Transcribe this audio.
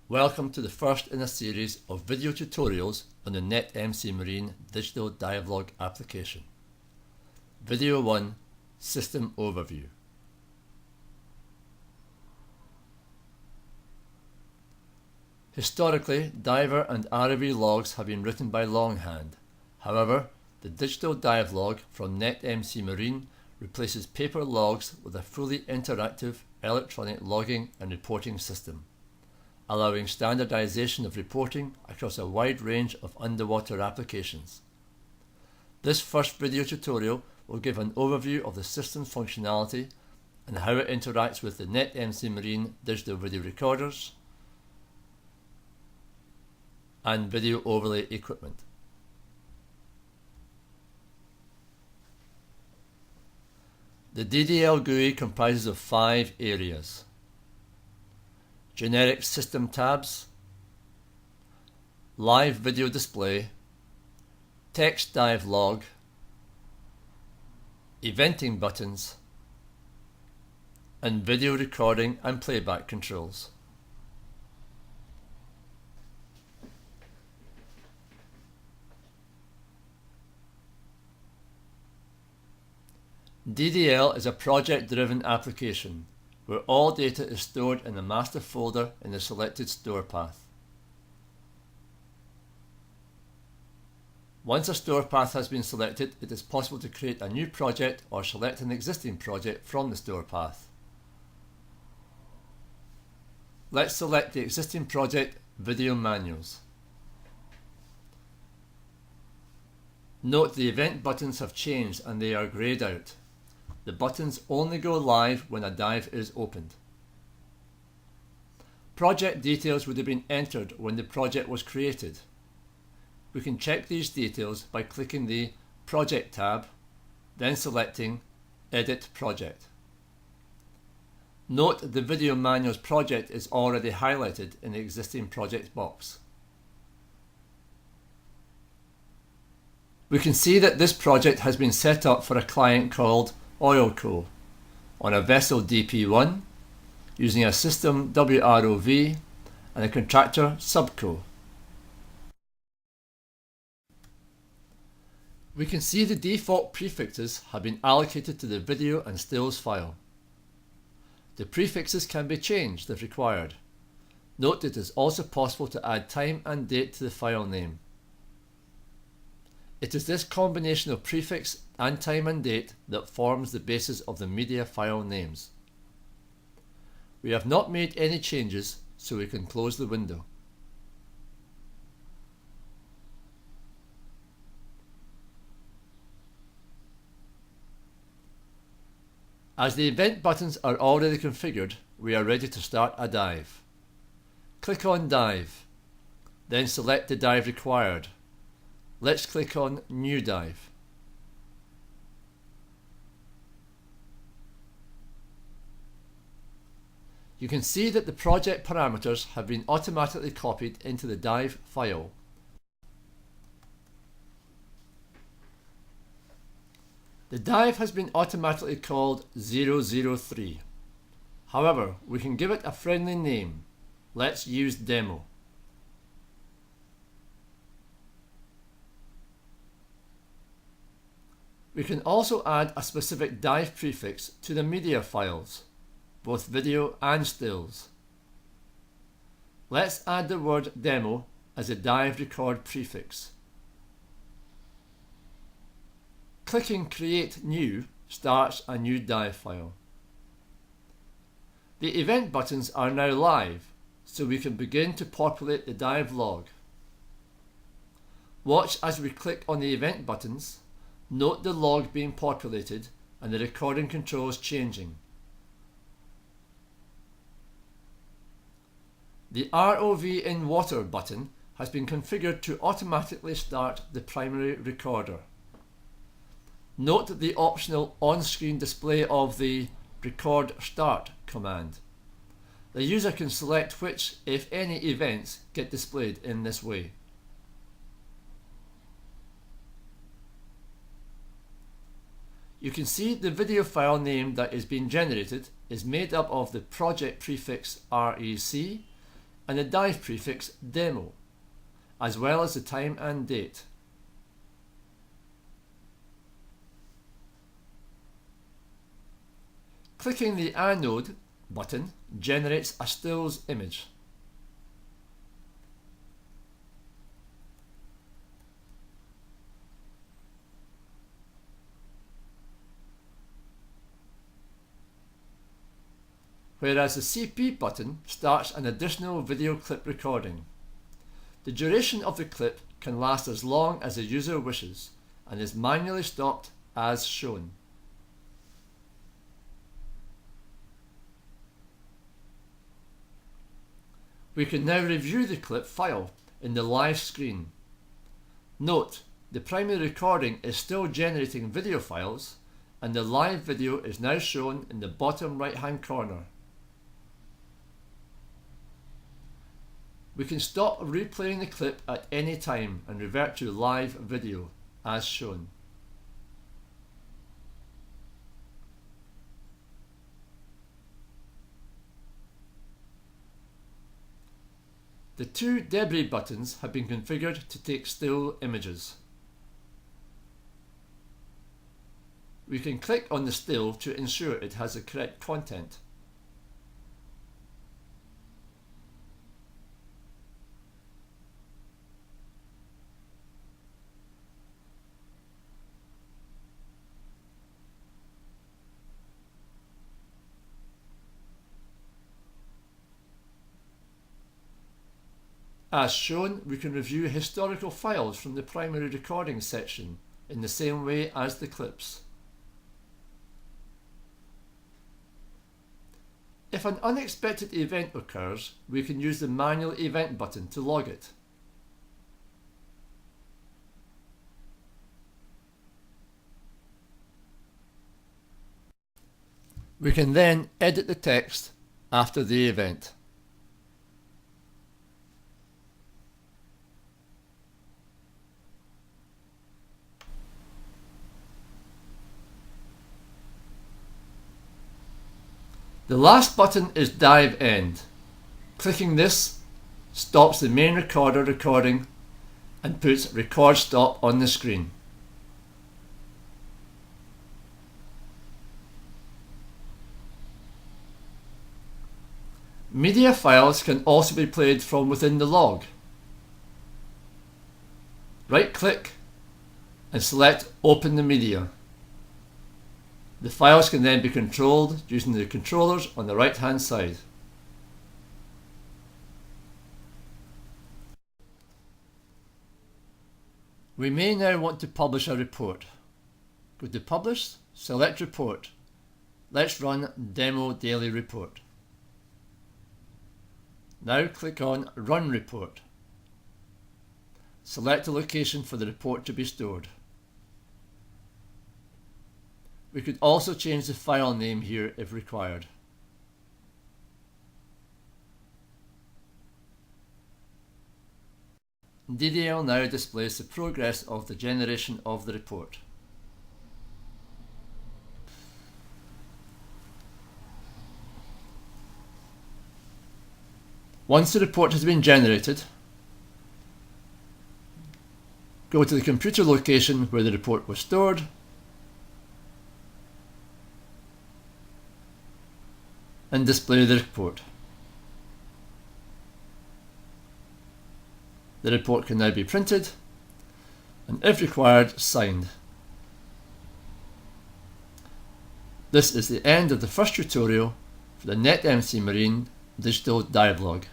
Welcome to the first in a series of video tutorials on the NetMC Marine Digital Divelog application. Video 1, System Overview. Historically, diver and ROV logs have been written by longhand. However, the digital divelog from NetMC Marine replaces paper logs with a fully interactive electronic logging and reporting system, allowing standardization of reporting across a wide range of underwater applications. This first video tutorial will give an overview of the system's functionality and how it interacts with the NetMC Marine digital video recorders and video overlay equipment. The DDL GUI comprises of 5 areas: generic system tabs, live video display, text dive log, eventing buttons, and video recording and playback controls. DDL is a project-driven application where all data is stored in a master folder in the selected store path. Once a store path has been selected, it is possible to create a new project or select an existing project from the store path. Let's select the existing project, Video Manuals. Note the event buttons have changed and they are greyed out. The buttons only go live when a dive is opened. Project details would have been entered when the project was created. We can check these details by clicking the Project tab, then selecting Edit Project. Note the Video Manuals project is already highlighted in the existing project box. We can see that this project has been set up for a client called OilCo on a vessel DP1 using a system WROV and a contractor Subco. We can see the default prefixes have been allocated to the video and stills file. The prefixes can be changed if required. Note that it is also possible to add time and date to the file name. It is this combination of prefix and time and date that forms the basis of the media file names. We have not made any changes, so we can close the window. As the event buttons are already configured, we are ready to start a dive. Click on Dive, then select the dive required. Let's click on New Dive. You can see that the project parameters have been automatically copied into the dive file. The dive has been automatically called 003. However, we can give it a friendly name. Let's use Demo. We can also add a specific dive prefix to the media files, both video and stills. Let's add the word demo as a dive record prefix. Clicking Create New starts a new dive file. The event buttons are now live, so we can begin to populate the dive log. Watch as we click on the event buttons. Note the log being populated and the recording controls changing. The ROV in water button has been configured to automatically start the primary recorder. Note the optional on-screen display of the Record Start command. The user can select which, if any, events get displayed in this way. You can see the video file name that is being generated is made up of the project prefix REC and the dive prefix demo, as well as the time and date. Clicking the Anode button generates a stills image. Whereas the CP button starts an additional video clip recording. The duration of the clip can last as long as the user wishes and is manually stopped as shown. We can now review the clip file in the live screen. Note, the primary recording is still generating video files, and the live video is now shown in the bottom right hand corner. We can stop replaying the clip at any time and revert to live video as shown. The two debris buttons have been configured to take still images. We can click on the still to ensure it has the correct content. As shown, we can review historical files from the primary recording section in the same way as the clips. If an unexpected event occurs, we can use the manual event button to log it. We can then edit the text after the event. The last button is Dive End. Clicking this stops the main recorder recording and puts Record Stop on the screen. Media files can also be played from within the log. Right-click and select Open the Media. The files can then be controlled using the controllers on the right hand side. We may now want to publish a report. Go to Publish, select Report. Let's run Demo Daily Report. Now click on Run Report. Select the location for the report to be stored. We could also change the file name here if required. DDL now displays the progress of the generation of the report. Once the report has been generated, go to the computer location where the report was stored and display the report. The report can now be printed and, if required, signed. This is the end of the first tutorial for the NetMC Marine Digital Dive Log.